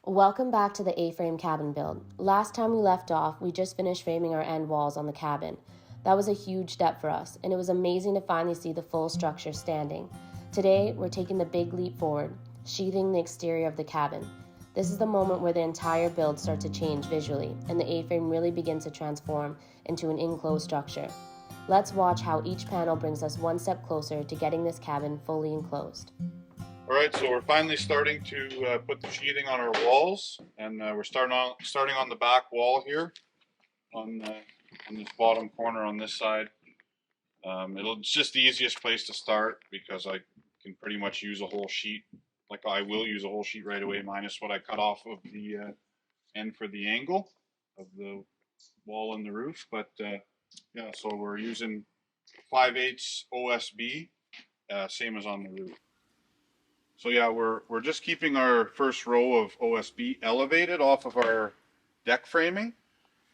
Welcome back to the A-frame cabin build. Last time we left off, we just finished framing our end walls on the cabin. That was a huge step for us, and it was amazing to finally see the full structure standing. Today, we're taking the big leap forward, sheathing the exterior of the cabin. This is the moment where the entire build starts to change visually, and the A-frame really begins to transform into an enclosed structure. Let's watch how each panel brings us one step closer to getting this cabin fully enclosed. Alright, so we're finally starting to put the sheathing on our walls, and we're starting on the back wall here, on this bottom corner on this side. It's just the easiest place to start because I can pretty much use a whole sheet. Like I will use a whole sheet right away, minus what I cut off of the end for the angle of the wall and the roof. But yeah, so we're using 5/8 OSB, same as on the roof. So yeah, we're just keeping our first row of OSB elevated off of our deck framing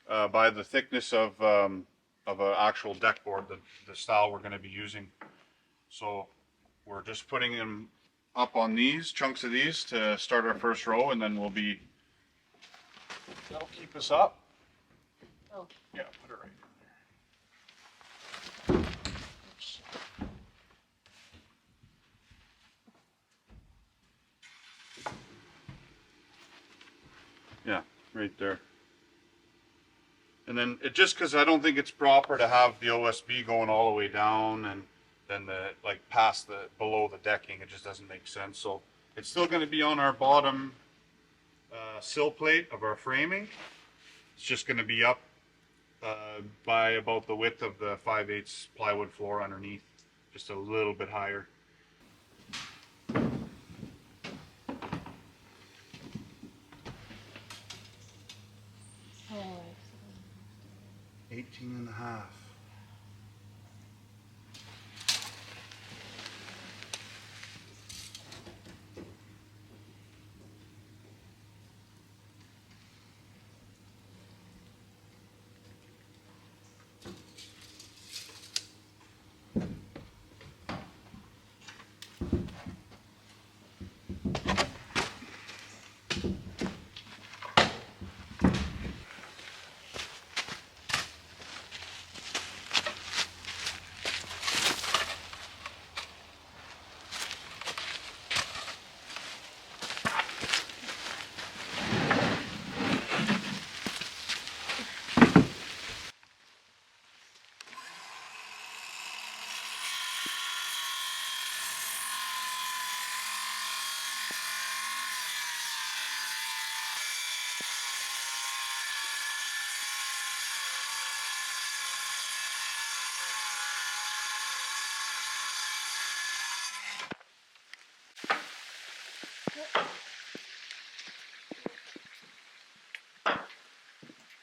by the thickness of an actual deck board, the style we're going to be using. So we're just putting them up on these chunks of these to start our first row, and then that'll keep us up. Oh. Yeah, put it right in there. Oops. Yeah, right there. And then it just because I don't think it's proper to have the OSB going all the way down and then past below the decking. It just doesn't make sense. So it's still going to be on our bottom sill plate of our framing. It's just going to be up by about the width of the 5/8 plywood floor underneath, just a little bit higher. 18.5.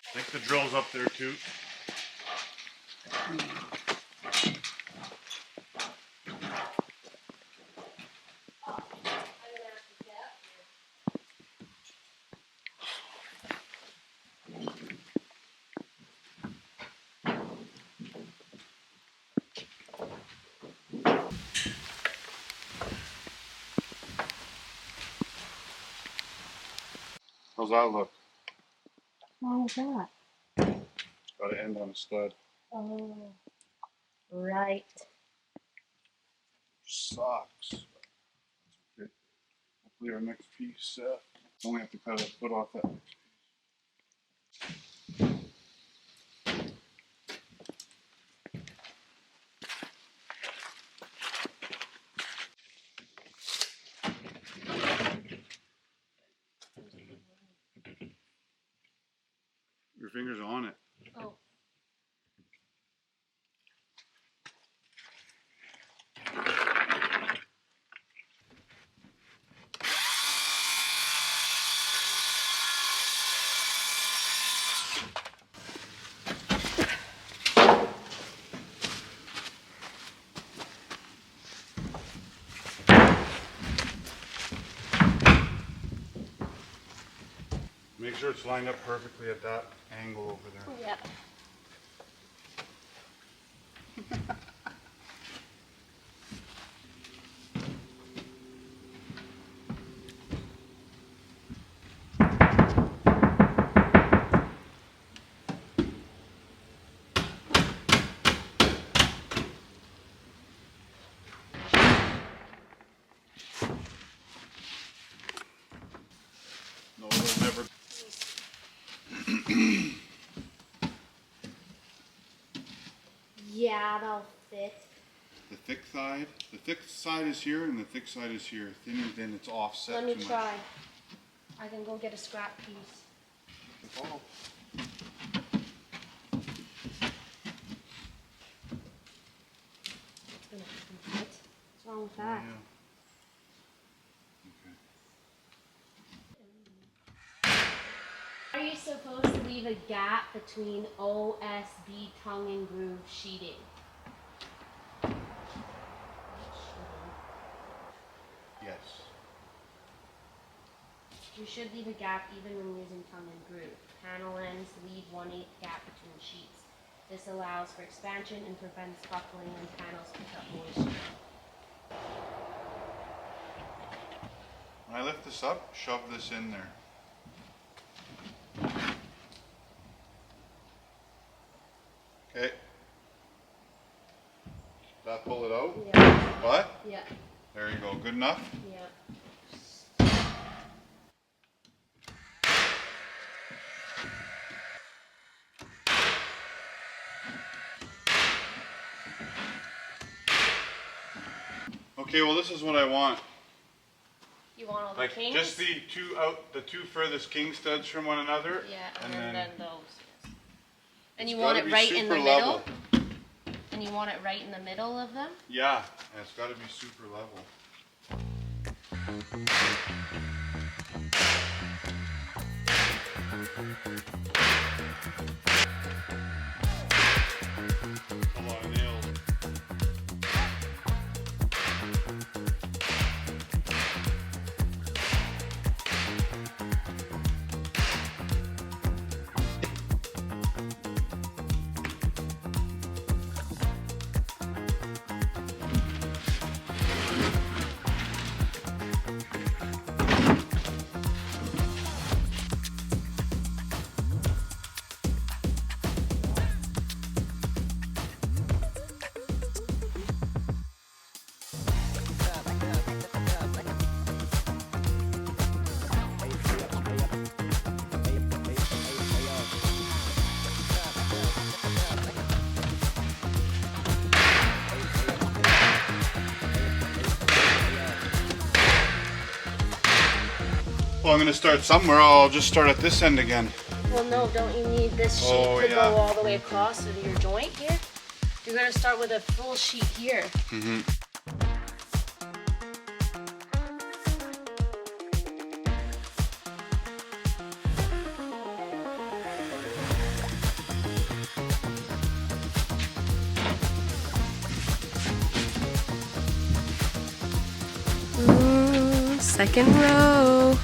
I think the drill's up there too. How's that look? How was that? Got to end on a stud. Oh, right. Sucks. Okay. Hopefully our next piece, only have to cut a foot off that next piece. Your finger's on it. Oh. Make sure it's lined up perfectly at that angle over there. Yeah. Yeah, that'll fit. The thick side is here, and the thick side is here. Thin, then it's offset. Let me too try. I can go get a scrap piece. Much. Oh. It's gonna fit. What's wrong with that? Yeah. Are you supposed to leave a gap between OSB tongue and groove sheeting? Yes. You should leave a gap even when using tongue and groove. Panel ends leave 1/8 gap between sheets. This allows for expansion and prevents buckling when panels pick up moisture. When I lift this up, shove this in there. Okay. That pull it out? Yeah. What? Yeah. There you go. Good enough? Yeah. Okay, well this is what I want. You want all the Like kings? just the two furthest king studs from one another. Yeah, and then then those. Yes. And you it's want gotta it be right in the super middle? level. And you want it right in the middle of them? Yeah, and it's got to be super level. A lot of nails. Well, I'm going to start somewhere. I'll just start at this end again. Well, no, don't you need this sheet to go all the way across to your joint here? You're going to start with a full sheet here. Mm-hmm. Second row.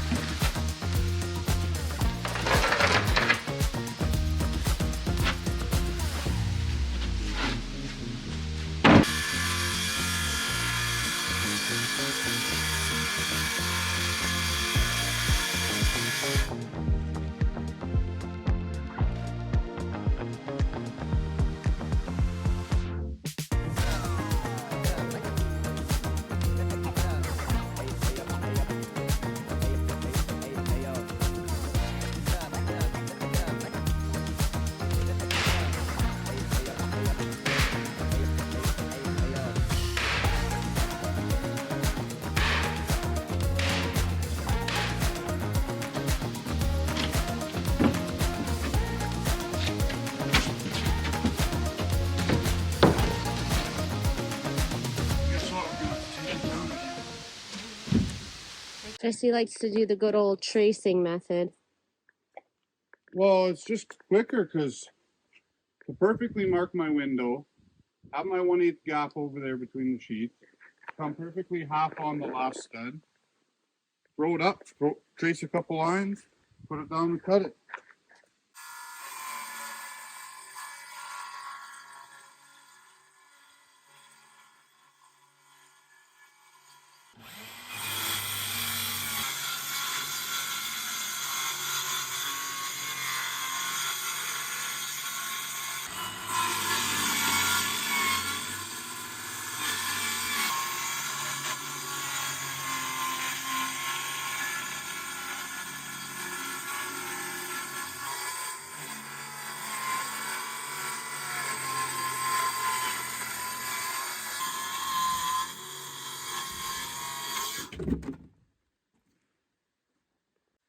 Jesse likes to do the good old tracing method. Well, it's just quicker because to perfectly mark my window, have my 1/8 gap over there between the sheets, come perfectly half on the last stud, throw it up, trace a couple lines, put it down and cut it.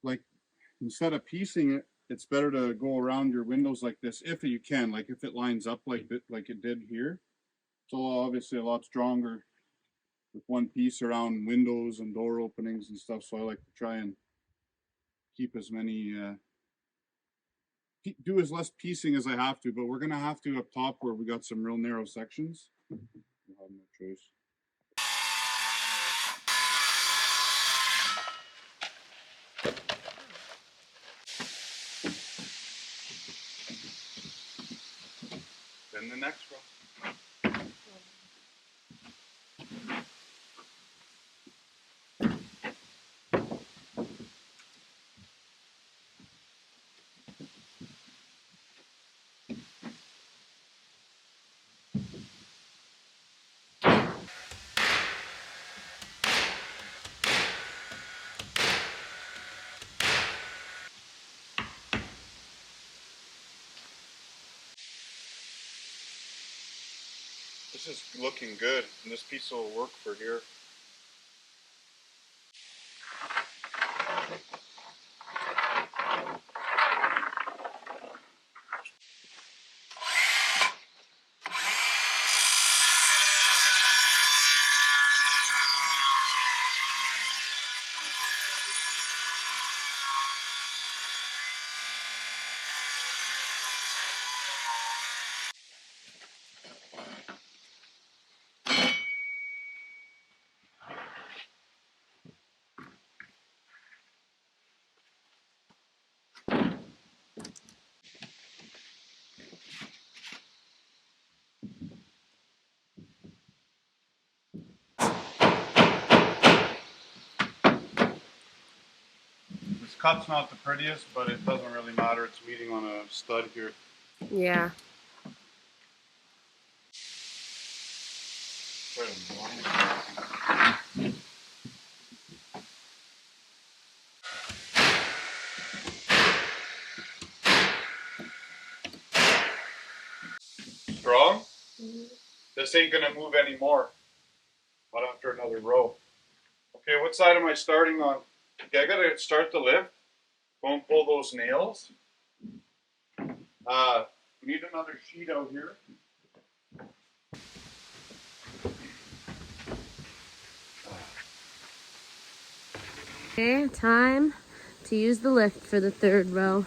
Like, instead of piecing it, it's better to go around your windows like this if you can. Like if it lines up like it did here. It's obviously a lot stronger with one piece around windows and door openings and stuff. So I like to try and keep as many, do as less piecing as I have to. But we're gonna have to up top where we got some real narrow sections. We'll have no choice. Then the next row. This is looking good, and this piece will work for here. This cut's not the prettiest, but it doesn't really matter. It's meeting on a stud here. Yeah. Strong? This ain't gonna move anymore. Not after another row. Okay, what side am I starting on? Okay, I gotta start the lift. Go and pull those nails. We need another sheet out here. Okay, time to use the lift for the third row.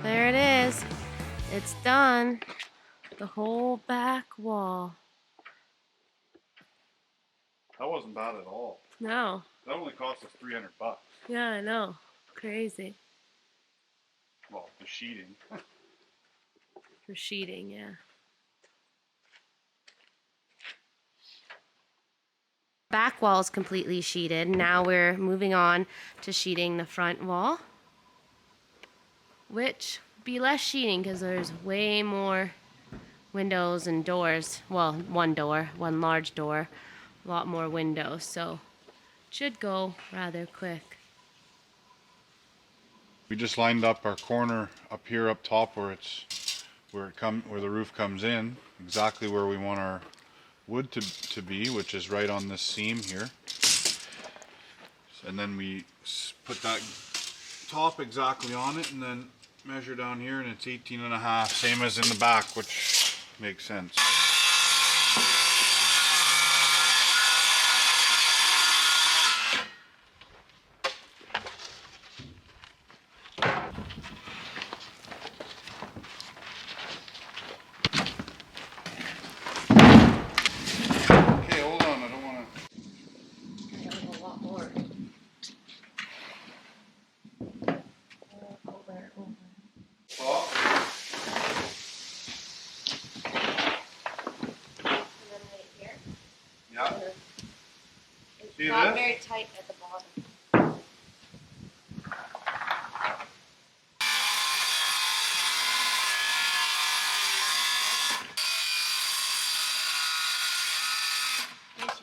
There it is. It's done. The whole back wall. That wasn't bad at all. No. That only cost us $300. Yeah, I know. Crazy. Well, the sheeting. For sheeting, yeah. Back wall is completely sheeted. Now we're moving on to sheeting the front wall, which be less sheeting because there's way more windows and doors. Well, one door, one large door, a lot more windows, so it should go rather quick. We just lined up our corner up here up top where the roof comes in, exactly where we want our wood to be, which is right on this seam here. And then we put that top exactly on it and then measure down here, and it's 18.5, same as in the back, which makes sense. Okay, hold on, I don't want to. A lot more. Top. Yeah. It's See not this? very tight at the bottom.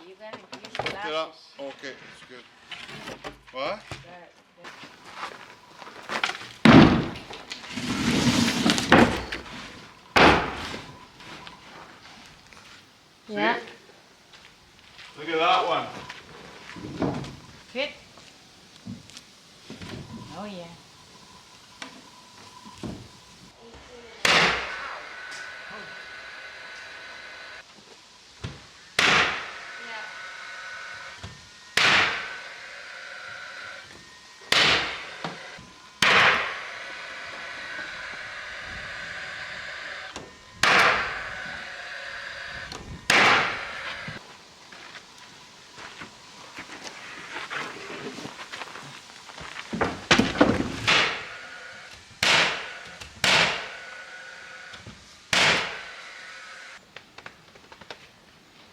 You gotta use your Pick it up. glasses. Okay, it's good. What? Yeah. See? Look at that one. Good. Oh yeah.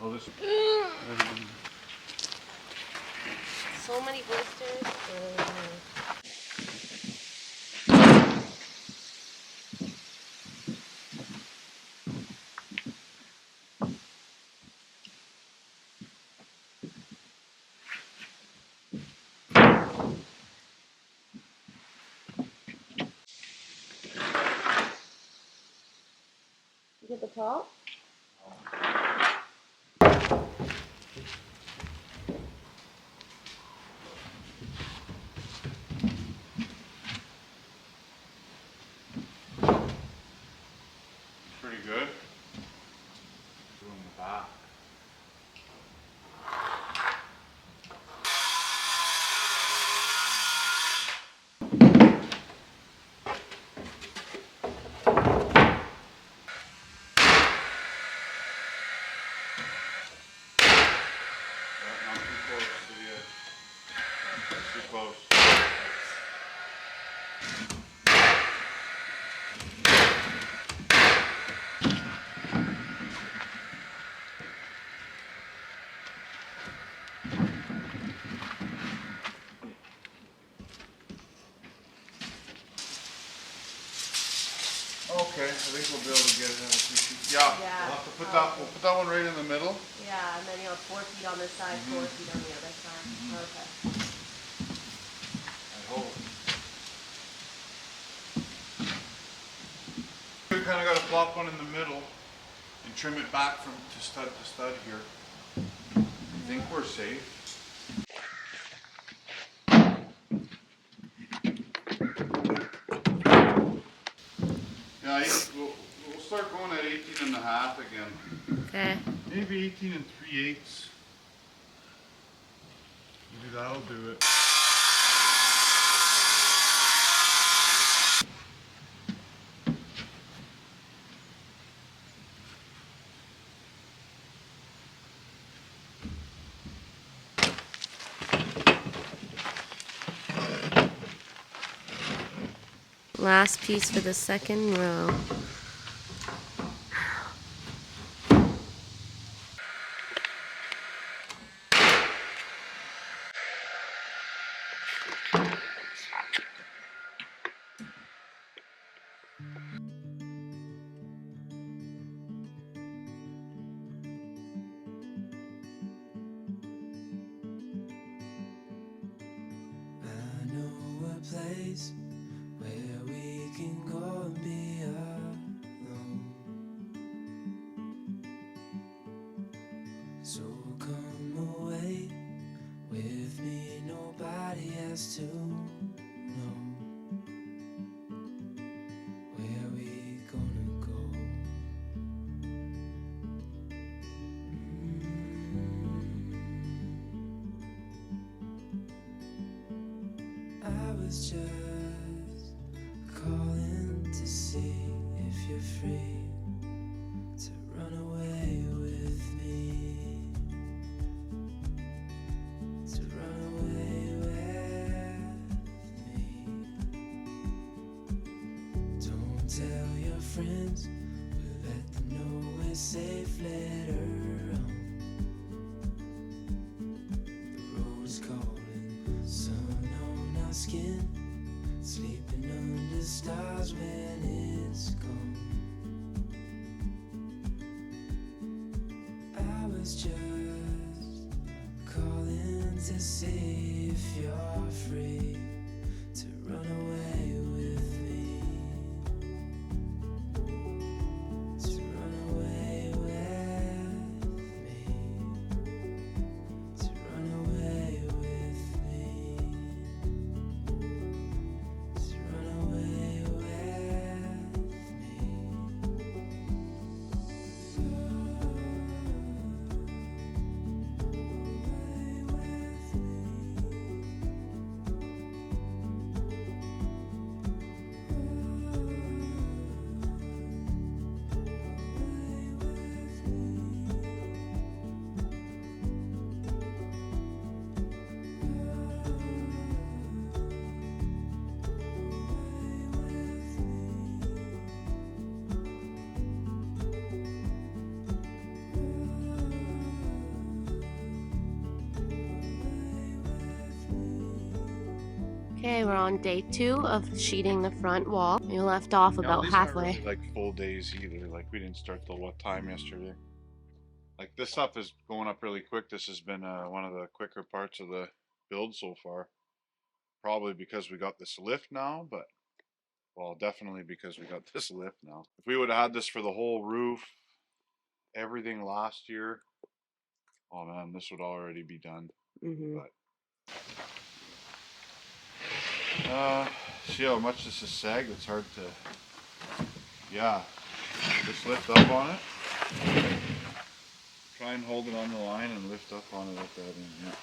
Oh, this. So many blisters. You get the top? Pretty good. Doing the back. Not too close to the edge. Too close. Okay, I think we'll be able to get it out of 3 feet. Yeah, Yeah. we'll have to put that. We'll put that one right in the middle. Yeah, and then you'll have 4 feet on this side, 4 feet on the other side. Okay. I hope. We kind of got to plop one in the middle and trim it back from to stud here. I think we're safe. Yeah, we'll start going at 18.5 again. Okay. Maybe 18 3/8. Maybe that'll do it. Last piece for the second row. I know a place where we can go and be alone. So come away with me, nobody has to know where we gonna go. I was just calling to see if you're free to run away with me, to run away with me. Don't tell your friends, we'll let them know we're safe later on. The road's calling, sun on our skin, sleeping under stars when it's gone. I was just calling to see if you're free to run away with me, to run away with me, to run away with me, to run away with Okay, we're on day 2 of sheeting the front wall. We left off about these halfway. aren't really like full days either. Like we didn't start till what time yesterday. Like this stuff is going up really quick. This has been one of the quicker parts of the build so far. Probably because we got this lift now, but well, definitely because we got this lift now. If we would have had this for the whole roof, everything last year, oh man, this would already be done. But see how much this is sagged? It's hard to, yeah, just lift up on it. Try and hold it on the line and lift up on it like that. And, yeah.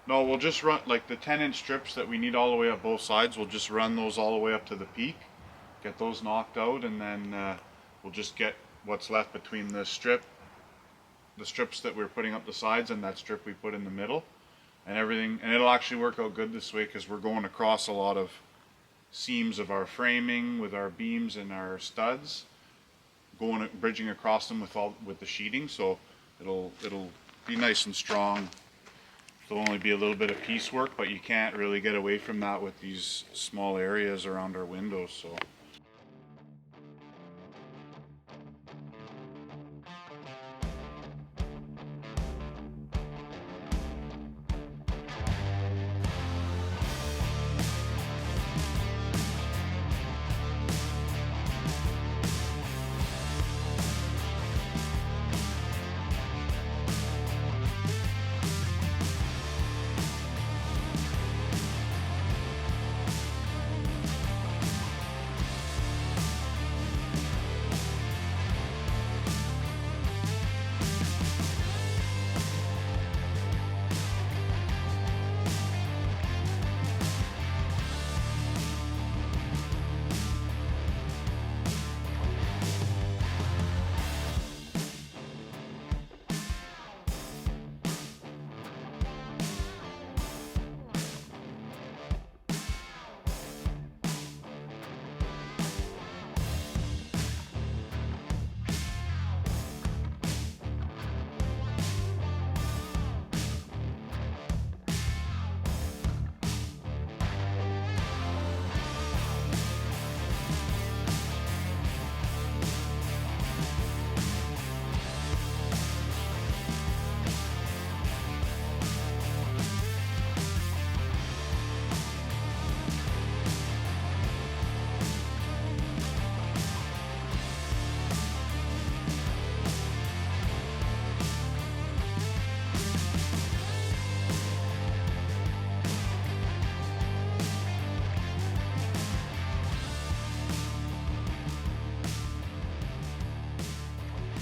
No, we'll just run, like the 10-inch strips that we need all the way up both sides, we'll just run those all the way up to the peak, get those knocked out, and then we'll just get what's left between the strips that we're putting up the sides and that strip we put in the middle, and everything, and it'll actually work out good this way because we're going across a lot of seams of our framing with our beams and our studs, bridging across them with the sheeting, so it'll be nice and strong. There'll only be a little bit of piecework, but you can't really get away from that with these small areas around our windows. So.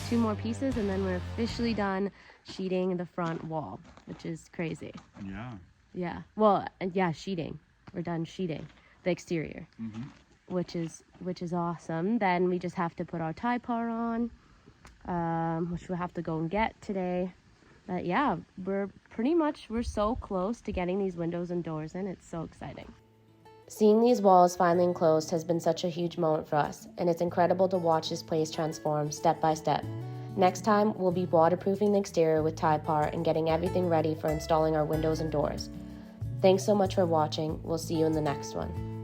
Two more pieces and then we're officially done sheeting the front wall, which is crazy. Yeah. Yeah. Well, yeah, sheeting. We're done sheeting the exterior, which is awesome. Then we just have to put our tie par on, which we'll have to go and get today. But yeah, we're so close to getting these windows and doors in. It's so exciting. Seeing these walls finally enclosed has been such a huge moment for us, and it's incredible to watch this place transform step by step. Next time, we'll be waterproofing the exterior with tie par and getting everything ready for installing our windows and doors. Thanks so much for watching. We'll see you in the next one.